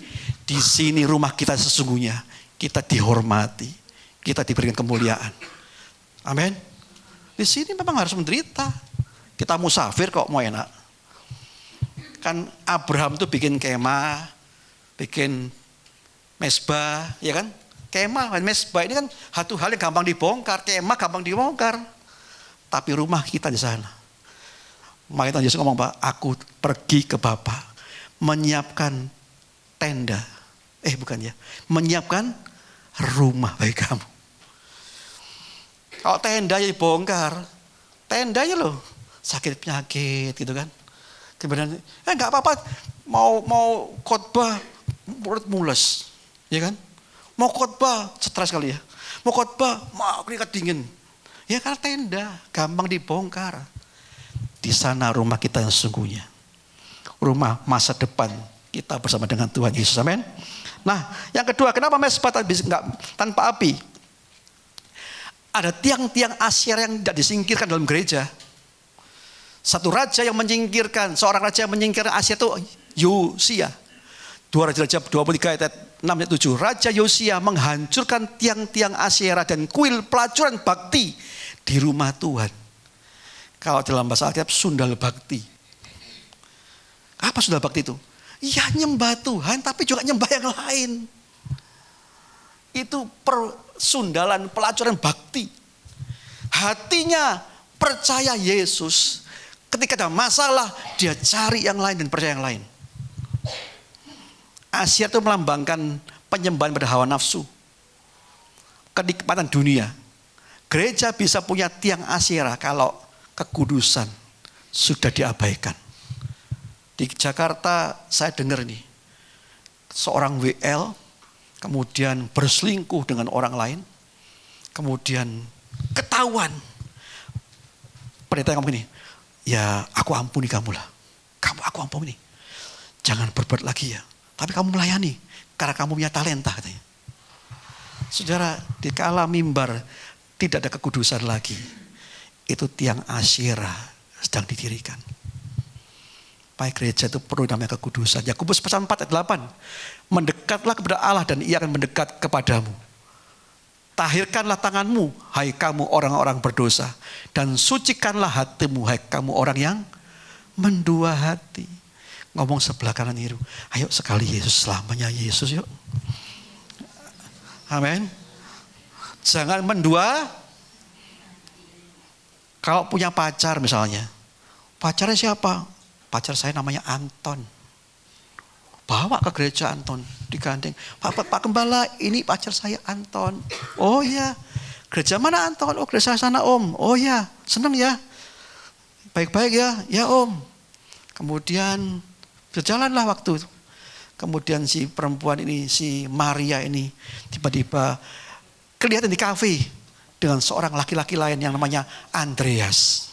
Di sini rumah kita sesungguhnya. Kita dihormati. Kita diberikan kemuliaan. Amin. Di sini memang harus menderita. Kita musafir kok mau enak. Kan Abraham tuh bikin kemah, bikin mesbah, ya kan? Kemah dan mesbah ini kan satu hal yang gampang dibongkar. Kemah gampang dibongkar. Tapi rumah kita di sana. Makanya Tuhan Yesus ngomong, Pak, aku pergi ke Bapa menyiapkan tenda. Bukan ya. Menyiapkan rumah bagi kamu. Kalau tenda ya dibongkar, tendanya loh sakit penyakit gitu kan. Kemudian nggak apa-apa, mau khotbah mulut mules, ya kan? Mau khotbah stres kali ya. Mau khotbah mau keringat dingin. Ya karena tenda gampang dibongkar. Di sana rumah kita yang sesungguhnya. Rumah masa depan kita bersama dengan Tuhan Yesus. Amin. Nah, yang kedua, kenapa mesbah tanpa api? Ada tiang-tiang Asyera yang tidak disingkirkan dalam gereja. Satu raja yang menyingkirkan, seorang raja yang menyingkirkan Asyera itu Yosia. 2 Raja 23 ayat 6 dan 7. Raja Yosia menghancurkan tiang-tiang Asyera dan kuil pelacuran bakti di rumah Tuhan. Kalau dalam bahasa Alkitab sundal bakti. Apa sundal bakti itu? Ya nyembah Tuhan tapi juga nyembah yang lain. Itu persundalan pelacuran bakti. Hatinya percaya Yesus. Ketika ada masalah dia cari yang lain dan percaya yang lain. Asyera itu melambangkan penyembahan pada hawa nafsu. Kenikmatan dunia. Gereja bisa punya tiang Asyera kalau kekudusan sudah diabaikan. Di Jakarta saya dengar nih. Seorang WL kemudian berselingkuh dengan orang lain. Kemudian ketahuan. Pendeta ngomong gini, ya aku ampuni kamu lah. Aku ampuni. Jangan berbuat lagi ya. Tapi kamu melayani. Karena kamu punya talenta katanya. Saudara, di kala mimbar tidak ada kekudusan lagi. Itu tiang Asyera sedang didirikan. Baik gereja itu perlu namanya kekudusan. Yakobus pasal 4 ayat 8. Mendekatlah kepada Allah dan ia akan mendekat kepadamu. Tahirkanlah tanganmu, hai kamu orang-orang berdosa. Dan sucikanlah hatimu, hai kamu orang yang mendua hati. Ngomong sebelah kanan kiri. Ayo sekali Yesus, selamanya Yesus yuk. Amin. Jangan mendua. Kalau punya pacar misalnya. Pacarnya siapa? Pacar saya namanya Anton. Bawa ke gereja Anton, digandeng. Pak Gembala, ini pacar saya Anton. Oh ya, gereja mana Anton? Oh gereja sana Om. Oh ya, senang ya. Baik-baik ya, ya Om. Kemudian berjalanlah waktu. Kemudian si perempuan ini, si Maria ini, tiba-tiba kelihatan di kafe dengan seorang laki-laki lain yang namanya Andreas.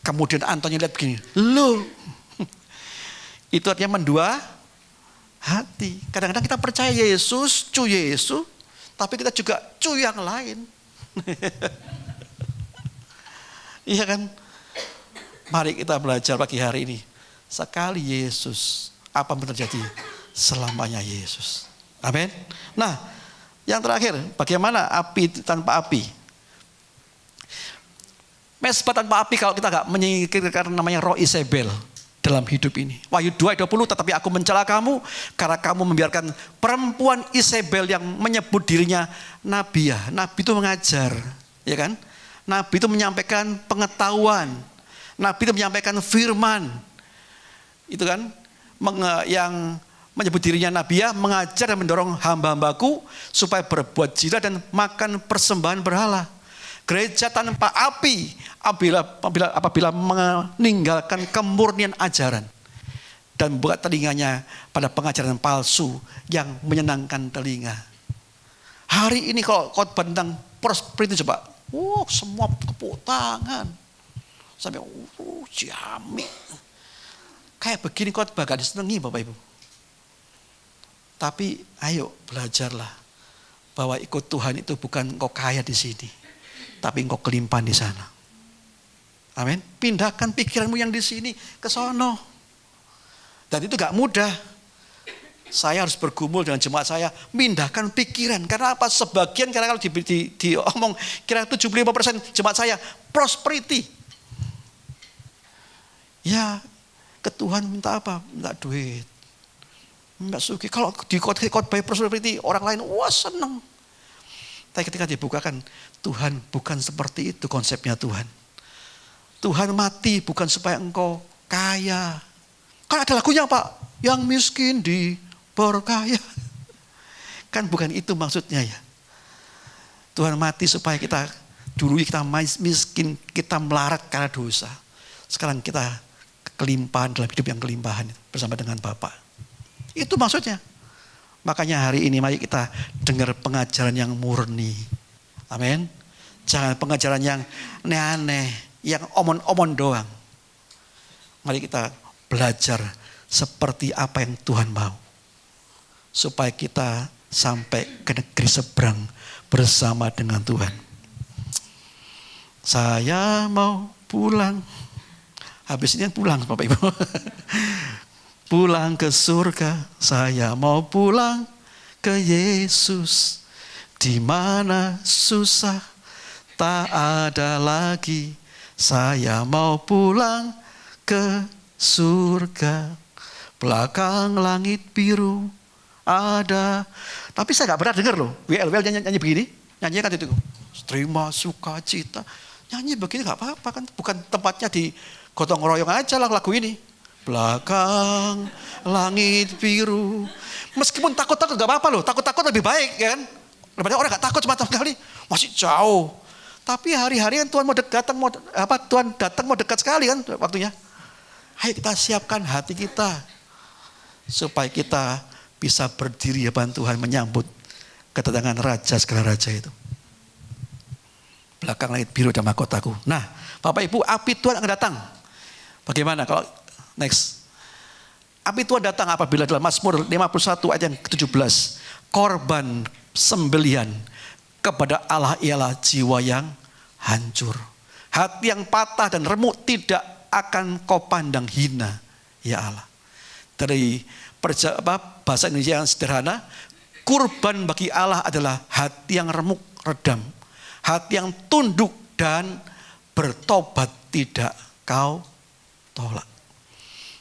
Kemudian Antonnya lihat begini, loh. Itu artinya mendua hati. Kadang-kadang kita percaya Yesus, cu Yesus, tapi kita juga cu yang lain. Iya kan? Mari kita belajar pagi hari ini. Sekali Yesus, apa yang terjadi? Selamanya Yesus. Amin. Nah, yang terakhir, bagaimana api tanpa api? Mesbah tanpa api kalau kita gak menyingkirkan namanya roh Isabel dalam hidup ini. Wahyu 2:20, tetapi aku mencela kamu karena kamu membiarkan perempuan Isabel yang menyebut dirinya nabiah. Nabi itu mengajar, ya kan? Nabi itu menyampaikan pengetahuan. Nabi itu menyampaikan firman. Itu kan yang menyebut dirinya nabiah, mengajar dan mendorong hamba-hambaku supaya berbuat zina dan makan persembahan berhala. Gereja tanpa api apabila meninggalkan kemurnian ajaran dan buka telinganya pada pengajaran palsu yang menyenangkan telinga. Hari ini kalau khotbah tentang prosperity coba, semua tepuk tangan sampai jamin. Kayak begini khotbah gak disenangi Bapak Ibu. Tapi ayo belajarlah bahwa ikut Tuhan itu bukan engkau kaya di sini. Tapi engkau kelimpahan di sana. Amin. Pindahkan pikiranmu yang di sini ke sono. Dan itu gak mudah. Saya harus bergumul dengan jemaat saya, pindahkan pikiran. Karena apa? Sebagian, karena kalau diomong, kira 75% jemaat saya prosperity. Ya, ke Tuhan minta apa? Minta duit. Minta suki. Kalau di khotbah prosperity, orang lain, wah seneng. Tapi ketika dibukakan, Tuhan bukan seperti itu konsepnya Tuhan. Tuhan mati bukan supaya engkau kaya. Kan ada lagunya Pak, yang miskin diperkaya. Kan bukan itu maksudnya ya. Tuhan mati supaya kita, dulu kita miskin, kita melarat karena dosa. Sekarang kita kelimpahan dalam hidup yang kelimpahan bersama dengan Bapa. Itu maksudnya. Makanya hari ini mari kita dengar pengajaran yang murni. Amin. Jangan pengajaran yang aneh-aneh. Yang omon-omon doang. Mari kita belajar seperti apa yang Tuhan mau. Supaya kita sampai ke negeri seberang bersama dengan Tuhan. Saya mau pulang. Habis ini pulang Bapak Ibu. Pulang ke surga. Saya mau pulang ke Yesus. Di mana susah tak ada lagi. Saya mau pulang ke surga. Belakang langit biru ada. Tapi saya gak pernah dengar loh. WL nyanyi begini. Nyanyi kan itu. Terima sukacita. Nyanyi begini gak apa-apa kan. Bukan tempatnya di gotong royong aja lah lagu ini. Belakang langit biru. Meskipun takut-takut gak apa-apa loh. Takut-takut lebih baik ya kan. Daripada orang gak takut semacam sekali. Masih jauh. Tapi hari-hari kan Tuhan Tuhan datang mau dekat sekali kan waktunya. Ayo kita siapkan hati kita supaya kita bisa berdiri hadapan Tuhan menyambut kedatangan Raja segala raja itu. Belakang langit biru dan mahkotaku. Nah, Bapak Ibu, api Tuhan akan datang. Bagaimana kalau next? Api Tuhan datang apabila dalam Mazmur 51 ayat yang ke-17, korban sembelihan kepada Allah ialah jiwa yang hancur. Hati yang patah dan remuk tidak akan kau pandang hina, ya Allah. Dari bahasa Indonesia yang sederhana, kurban bagi Allah adalah hati yang remuk, redam. Hati yang tunduk dan bertobat tidak kau tolak.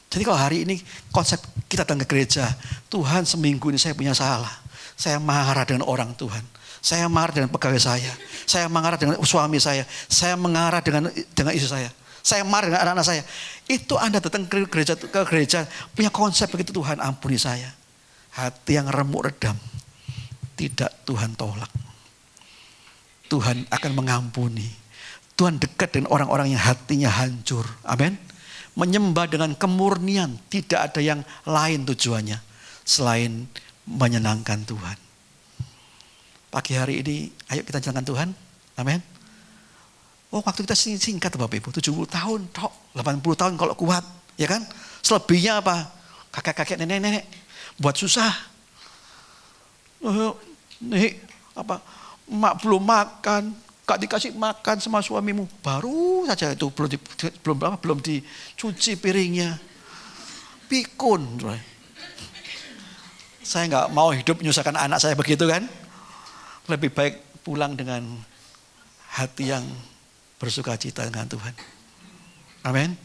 Jadi kalau hari ini konsep kita datang ke gereja, Tuhan seminggu ini saya punya salah. Saya marah dengan orang Tuhan. Saya marah dengan pegawai saya marah dengan suami saya marah dengan istri saya marah dengan anak-anak saya. Itu Anda datang ke gereja punya konsep begitu, Tuhan ampuni saya. Hati yang remuk redam tidak Tuhan tolak. Tuhan akan mengampuni. Tuhan dekat dengan orang-orang yang hatinya hancur. Amin. Menyembah dengan kemurnian, tidak ada yang lain tujuannya selain menyenangkan Tuhan. Pagi hari ini, ayo kita jalankan Tuhan. Amin. Oh, waktu kita singkat Bapak Ibu, 70 tahun, 80 tahun kalau kuat, ya kan? Selebihnya apa? Kakek-kakek, nenek-nenek, buat susah. Nih, apa? Mak belum makan, gak dikasih makan sama suamimu, baru saja itu belum dicuci piringnya, pikun. Saya nggak mau hidup menyusahkan anak saya begitu kan? Lebih baik pulang dengan hati yang bersukacita dengan Tuhan. Amin.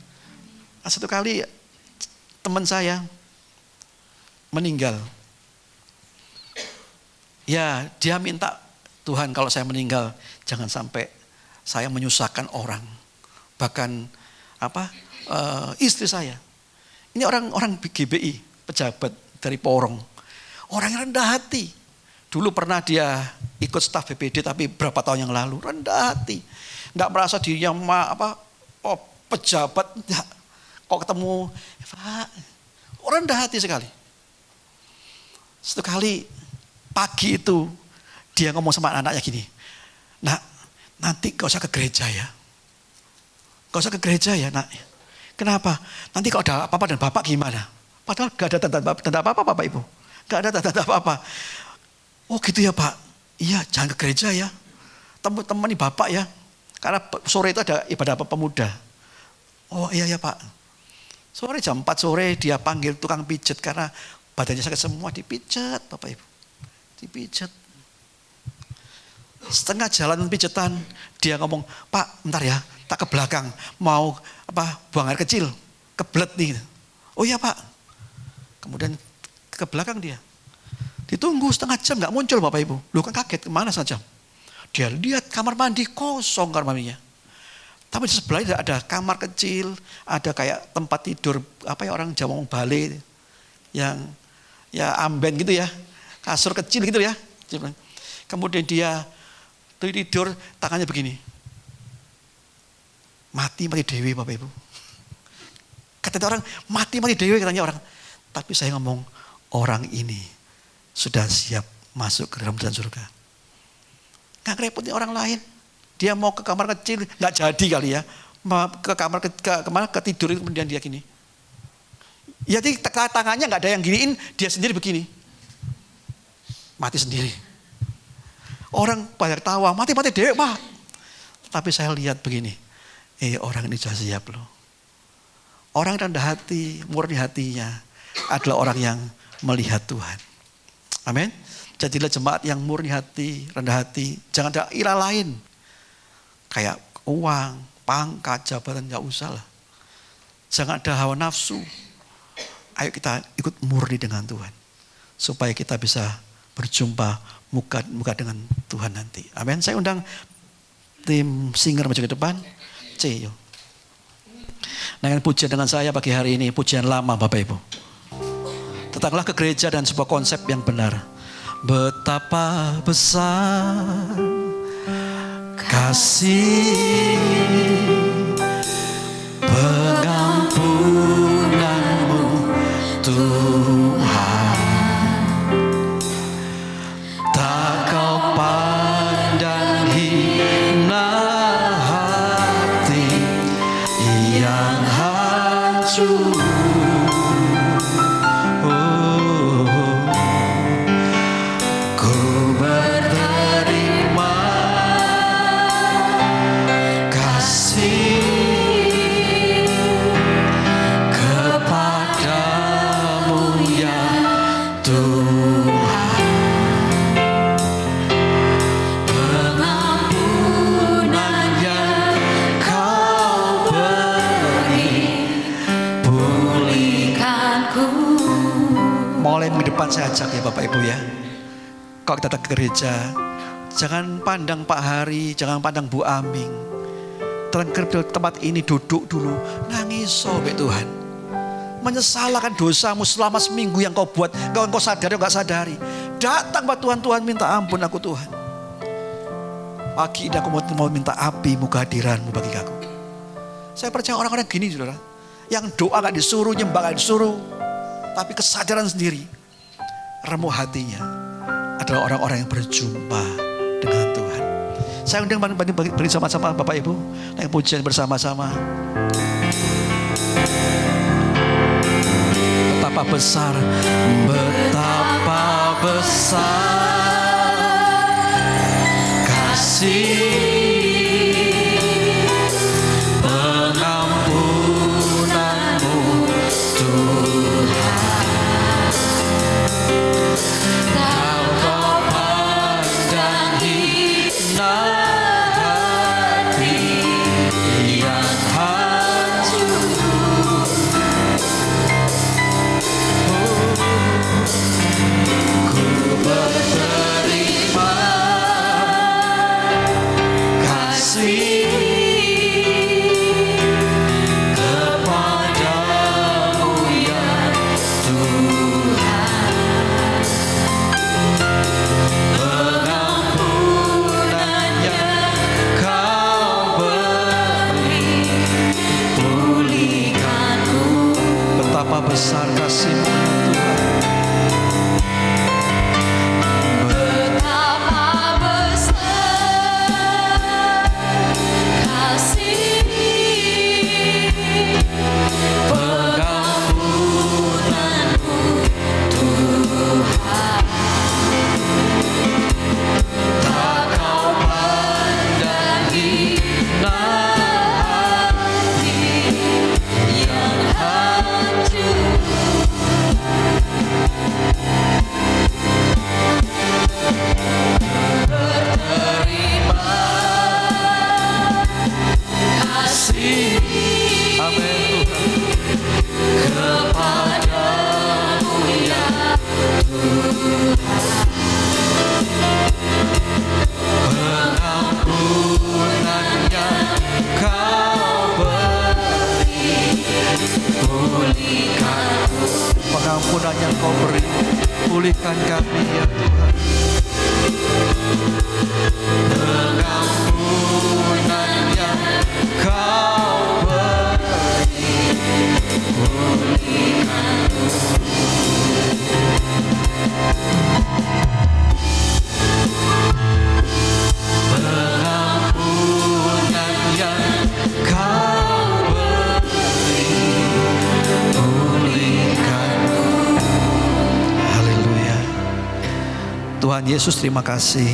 Satu kali teman saya meninggal. Ya, dia minta Tuhan kalau saya meninggal jangan sampai saya menyusahkan orang. Bahkan istri saya. Ini orang GBI, pejabat dari Porong. Orang yang rendah hati. Dulu pernah dia ikut staf BPD tapi berapa tahun yang lalu rendah hati. Enggak merasa dirinya pejabat. Enggak. Kok ketemu Pak, rendah hati sekali. Satu kali pagi itu dia ngomong sama anak-anaknya gini. Nak, nanti gak usah ke gereja ya. Gak usah ke gereja ya nak. Kenapa? Nanti kalau ada apa-apa dan bapak gimana? Padahal gak ada tanda apa-apa Bapak Ibu. Gak ada tanda apa-apa. Oh gitu ya Pak. Iya jangan ke gereja ya. Temani Bapak ya. Karena sore itu ada ibadah pemuda. Oh iya ya Pak. Sore jam 4 sore dia panggil tukang pijet karena badannya sakit semua, dipijet Bapak Ibu. Dipijet. Setengah jalan pijetan dia ngomong, Pak bentar ya, tak ke belakang mau buang air kecil, kebelet nih. Oh iya Pak. Kemudian ke belakang dia. Ditunggu setengah jam nggak muncul Bapak Ibu. Lu kan kaget, kemana setengah jam? Dia lihat kamar mandi kosong kamar mandinya. Tapi di sebelahnya ada kamar kecil, ada kayak tempat tidur orang Jawa ngomong balai yang ya amben gitu ya, kasur kecil gitu ya. Kemudian dia tidur tangannya begini. Mati dewi Bapak Ibu. Kata orang mati dewi katanya orang. Tapi saya ngomong orang ini sudah siap masuk ke dalam surga. Nggak ngerepotin orang lain. Dia mau ke kamar kecil, nggak jadi kali ya. Ke kamar ke tidur itu kemudian dia gini. Ya jadi tangannya nggak ada yang giniin, dia sendiri begini. Mati sendiri. Orang banyak tawa, mati dewe Pak. Tapi saya lihat begini. Orang ini sudah siap loh. Orang rendah hati, murni hatinya adalah orang yang melihat Tuhan. Amin. Jadilah jemaat yang murni hati, rendah hati. Jangan ada ilah lain. Kayak uang, pangkat, jabatan, gak usah lah. Jangan ada hawa nafsu. Ayo kita ikut murni dengan Tuhan. Supaya kita bisa berjumpa muka dengan Tuhan nanti. Amin. Saya undang tim singer maju ke depan. C. Dengan pujian dengan saya pagi hari ini, pujian lama Bapak Ibu. Datanglah ke gereja dan sebuah konsep yang benar. Betapa besar kasih pengampunanmu Tuhan, tak kau pandang hina hati yang hancur. Saya ajak ya Bapak Ibu ya. Kalau kita datang ke gereja, jangan pandang Pak Hari, jangan pandang Bu Aming. Datang ke tempat ini duduk dulu, nangis sobek Tuhan. Menyesalkan dosamu selama seminggu yang kau buat, kau sadari atau gak sadari. Datang Pak Tuhan, minta ampun aku Tuhan. Pagi ini aku mau minta api muka hadiranmu bagi aku. Saya percaya orang-orang gini saudara, yang doa gak disuruh, nyembah gak disuruh, tapi kesadaran sendiri. Remuk hatinya adalah orang-orang yang berjumpa dengan Tuhan. Saya undang bagi sama-sama Bapak Ibu, yang pujian bersama-sama. Betapa besar kasih pengampunanmu Tuhan. Besar kasih-Mu Tuhan. Betapa besar kasih pengampunanmu Tuhan, tak kau pandang hina hati Pengampunan yang kau beri, pulihkan kami ya Tuhan. Pengampunan yang kau beri, pulihkan. Pengampunan yang kau beri, pulihkan. Haleluya. Tuhan Yesus, terima kasih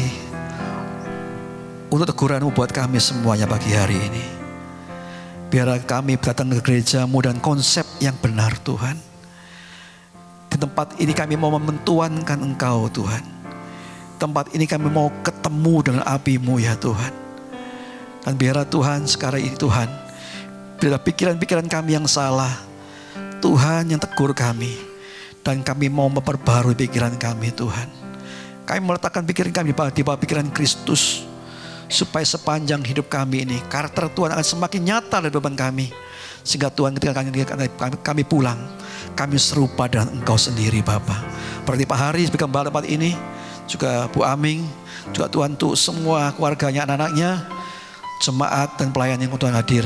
untuk teguran-Mu buat kami semuanya pagi hari ini. Biar kami datang ke gereja-Mu dan konsep yang benar Tuhan. Di tempat ini kami mau mementuankan Engkau Tuhan. Tempat ini kami mau ketemu dengan api-Mu ya Tuhan. Dan biarlah Tuhan sekarang ini Tuhan, bila pikiran-pikiran kami yang salah, Tuhan yang tegur kami. Dan kami mau memperbarui pikiran kami Tuhan. Kami meletakkan pikiran kami di bawah pikiran Kristus. Supaya sepanjang hidup kami ini, karakter Tuhan akan semakin nyata dalam depan kami. Sehingga Tuhan ketika kami pulang, kami serupa dengan Engkau sendiri Bapa. Berarti Pak Hari sebagai gembala tempat ini, juga Bu Aming, juga Tuhan untuk semua keluarganya, anak-anaknya, jemaat dan pelayan yang Tuhan hadir.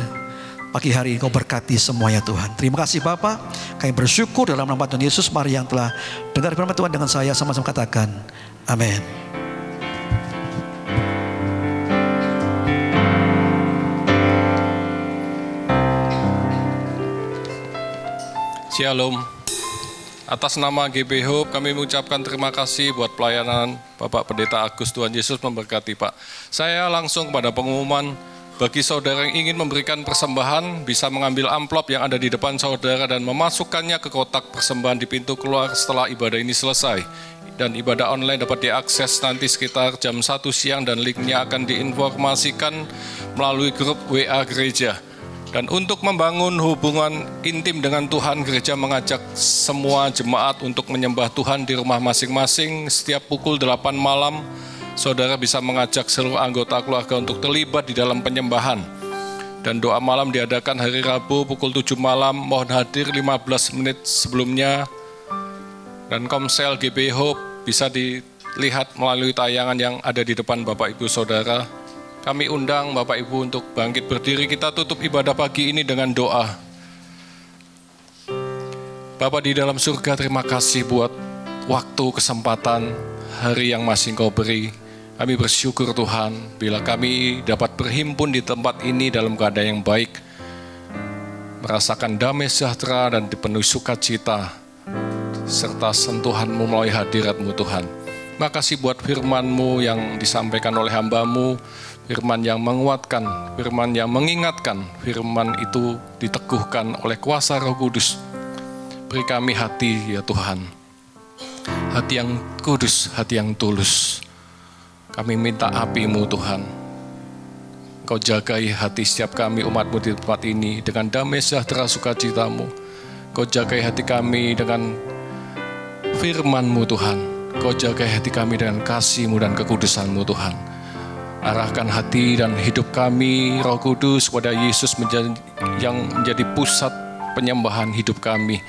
Pagi hari ini Kau berkati semuanya Tuhan. Terima kasih Bapa. Kami bersyukur dalam nama Tuhan Yesus. Mari yang telah dengar firman Tuhan dengan saya sama-sama katakan amin. Shalom. Atas nama GB Hope kami mengucapkan terima kasih buat pelayanan Bapak Pendeta Agus. Tuhan Yesus memberkati Pak. Saya langsung kepada pengumuman. Bagi saudara yang ingin memberikan persembahan, bisa mengambil amplop yang ada di depan saudara dan memasukkannya ke kotak persembahan di pintu keluar setelah ibadah ini selesai. Dan ibadah online dapat diakses nanti sekitar jam 1 siang dan linknya akan diinformasikan melalui grup WA gereja. Dan untuk membangun hubungan intim dengan Tuhan, gereja mengajak semua jemaat untuk menyembah Tuhan di rumah masing-masing. Setiap pukul 8 malam, saudara bisa mengajak seluruh anggota keluarga untuk terlibat di dalam penyembahan. Dan doa malam diadakan hari Rabu pukul 7 malam, mohon hadir 15 menit sebelumnya. Dan Komsel GB Hope bisa dilihat melalui tayangan yang ada di depan Bapak Ibu Saudara. Kami undang Bapak Ibu untuk bangkit berdiri. Kita tutup ibadah pagi ini dengan doa. Bapa di dalam surga, terima kasih buat waktu, kesempatan, hari yang masih Engkau beri. Kami bersyukur Tuhan, bila kami dapat berhimpun di tempat ini dalam keadaan yang baik, merasakan damai sejahtera dan dipenuhi sukacita, serta sentuhan-Mu melalui hadirat-Mu Tuhan. Makasih buat firman-Mu yang disampaikan oleh hamba-Mu, firman yang menguatkan, firman yang mengingatkan, firman itu diteguhkan oleh kuasa Roh Kudus. Beri kami hati ya Tuhan, hati yang kudus, hati yang tulus. Kami minta api-Mu Tuhan. Kau jagai hati setiap kami umat-Mu di tempat ini dengan damai sejahtera sukacita-Mu. Kau jagai hati kami dengan firman-Mu Tuhan. Kau jagai hati kami dengan kasih-Mu dan kekudusan-Mu Tuhan. Arahkan hati dan hidup kami, Roh Kudus, kepada Yesus yang menjadi pusat penyembahan hidup kami.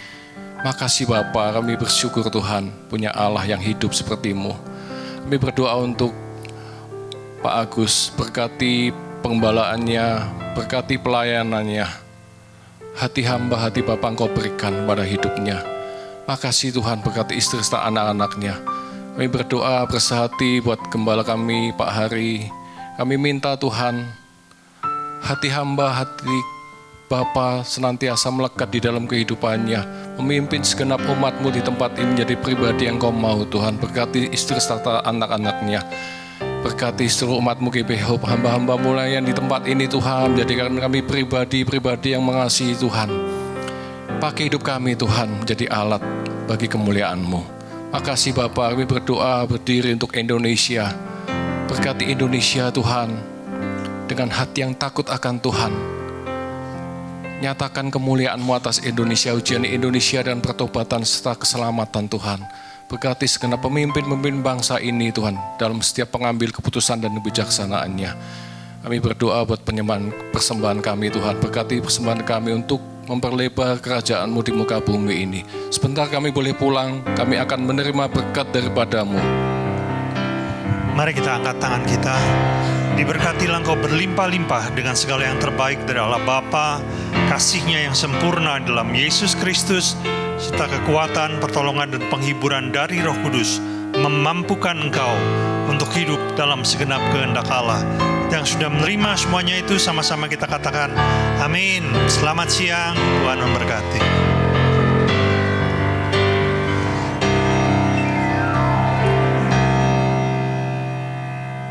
Makasih Bapa, kami bersyukur Tuhan punya Allah yang hidup seperti-Mu. Kami berdoa untuk Pak Agus, berkati penggembalaannya, berkati pelayanannya. Hati hamba, hati Bapa Engkau berikan pada hidupnya. Makasih Tuhan, berkati istri serta anak-anaknya. Kami berdoa bersehati buat gembala kami Pak Hari. Kami minta Tuhan, hati hamba, hati Bapa senantiasa melekat di dalam kehidupannya, memimpin segenap umat-Mu di tempat ini menjadi pribadi yang Kau mau Tuhan. Berkati istri serta anak-anaknya. Berkati seluruh umat-Mu GB Hope, hamba-hamba-Mu yang di tempat ini Tuhan. Jadikan kami pribadi-pribadi yang mengasihi Tuhan. Pakai hidup kami Tuhan menjadi alat bagi kemuliaan-Mu. Makasih Bapa, kami berdoa berdiri untuk Indonesia. Berkati Indonesia Tuhan, dengan hati yang takut akan Tuhan. Nyatakan kemuliaan-Mu atas Indonesia, ujian Indonesia dan pertobatan serta keselamatan Tuhan. Berkati segenap pemimpin-pemimpin bangsa ini Tuhan, dalam setiap pengambil keputusan dan kebijaksanaannya. Kami berdoa buat penyembahan persembahan kami Tuhan. Berkati persembahan kami untuk memperlebar kerajaan-Mu di muka bumi ini. Sebentar kami boleh pulang, kami akan menerima berkat daripada-Mu. Mari kita angkat tangan kita. Diberkatilah Engkau berlimpah-limpah dengan segala yang terbaik dari Allah Bapa, kasih-Nya yang sempurna dalam Yesus Kristus, serta kekuatan, pertolongan, dan penghiburan dari Roh Kudus memampukan engkau untuk hidup dalam segenap kehendak Allah. Yang sudah menerima semuanya itu, sama-sama kita katakan amin. Selamat siang, Tuhan memberkati.